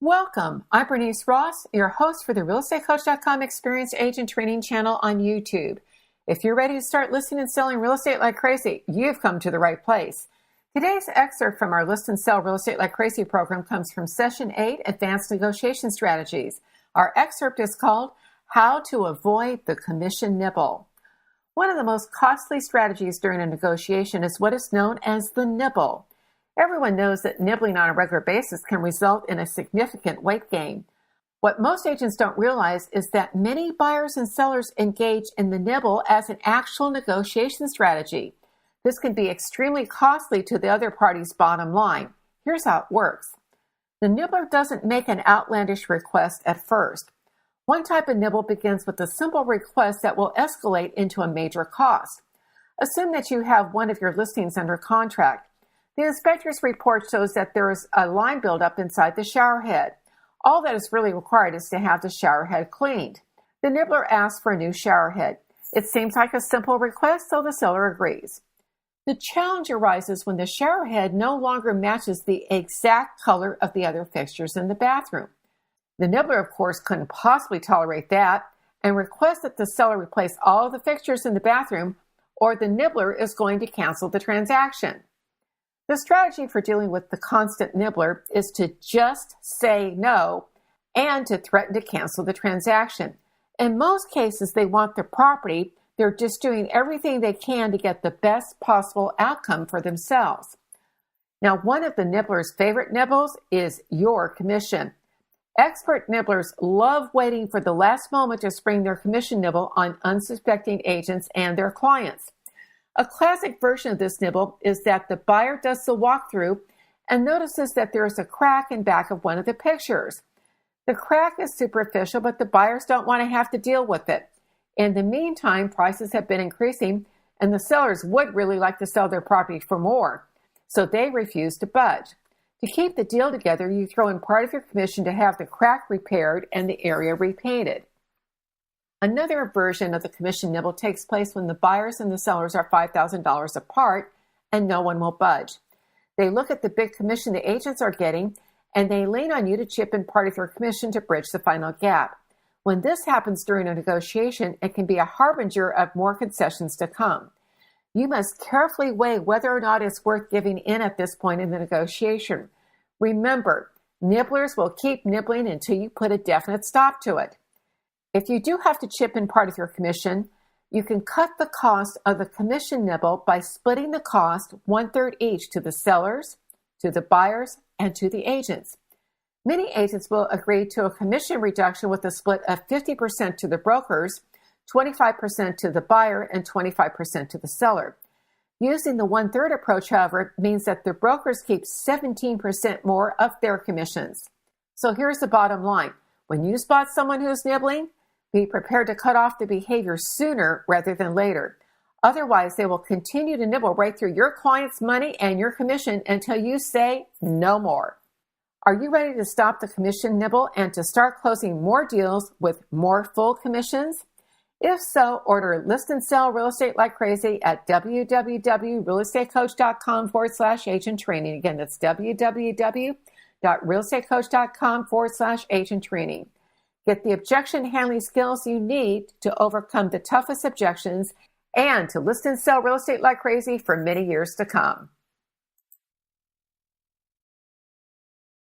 Welcome. I'm Bernice Ross, your host for the realestatecoach.com Experience Agent Training channel on YouTube. If you're ready to start listing and selling real estate like crazy, you've come to the right place. Today's excerpt from our List and Sell Real Estate Like Crazy program comes from Session 8, Advanced Negotiation Strategies. Our excerpt is called How to Avoid the Commission Nibble. One of the most costly strategies during a negotiation is what is known as the nibble. Everyone knows that nibbling on a regular basis can result in a significant weight gain. What most agents don't realize is that many buyers and sellers engage in the nibble as an actual negotiation strategy. This can be extremely costly to the other party's bottom line. Here's how it works. The nibbler doesn't make an outlandish request at first. One type of nibble begins with a simple request that will escalate into a major cost. Assume that you have one of your listings under contract. The inspector's report shows that there is a line buildup inside the shower head. All that is really required is to have the shower head cleaned. The nibbler asks for a new shower head. It seems like a simple request, so the seller agrees. The challenge arises when the shower head no longer matches the exact color of the other fixtures in the bathroom. The nibbler, of course, couldn't possibly tolerate that and requests that the seller replace all of the fixtures in the bathroom, or the nibbler is going to cancel the transaction. The strategy for dealing with the constant nibbler is to just say no and to threaten to cancel the transaction. In most cases, they want the property. They're just doing everything they can to get the best possible outcome for themselves. Now, one of the nibbler's favorite nibbles is your commission. Expert nibblers love waiting for the last moment to spring their commission nibble on unsuspecting agents and their clients. A classic version of this nibble is that the buyer does the walkthrough and notices that there is a crack in back of one of the pictures. The crack is superficial, but the buyers don't want to have to deal with it. In the meantime, prices have been increasing, and the sellers would really like to sell their property for more, so they refuse to budge. To keep the deal together, you throw in part of your commission to have the crack repaired and the area repainted. Another version of the commission nibble takes place when the buyers and the sellers are $5,000 apart and no one will budge. They look at the big commission the agents are getting and they lean on you to chip in part of your commission to bridge the final gap. When this happens during a negotiation, it can be a harbinger of more concessions to come. You must carefully weigh whether or not it's worth giving in at this point in the negotiation. Remember, nibblers will keep nibbling until you put a definite stop to it. If you do have to chip in part of your commission, you can cut the cost of the commission nibble by splitting the cost 1/3 each to the sellers, to the buyers, and to the agents. Many agents will agree to a commission reduction with a split of 50% to the brokers, 25% to the buyer, and 25% to the seller. Using the 1/3 approach, however, means that the brokers keep 17% more of their commissions. So here's the bottom line. When you spot someone who's nibbling, be prepared to cut off the behavior sooner rather than later. Otherwise, they will continue to nibble right through your client's money and your commission until you say no more. Are you ready to stop the commission nibble and to start closing more deals with more full commissions? If so, order List and Sell Real Estate Like Crazy at www.realestatecoach.com/agent training. Again, that's www.realestatecoach.com/agent training. Get the objection handling skills you need to overcome the toughest objections and to list and sell real estate like crazy for many years to come.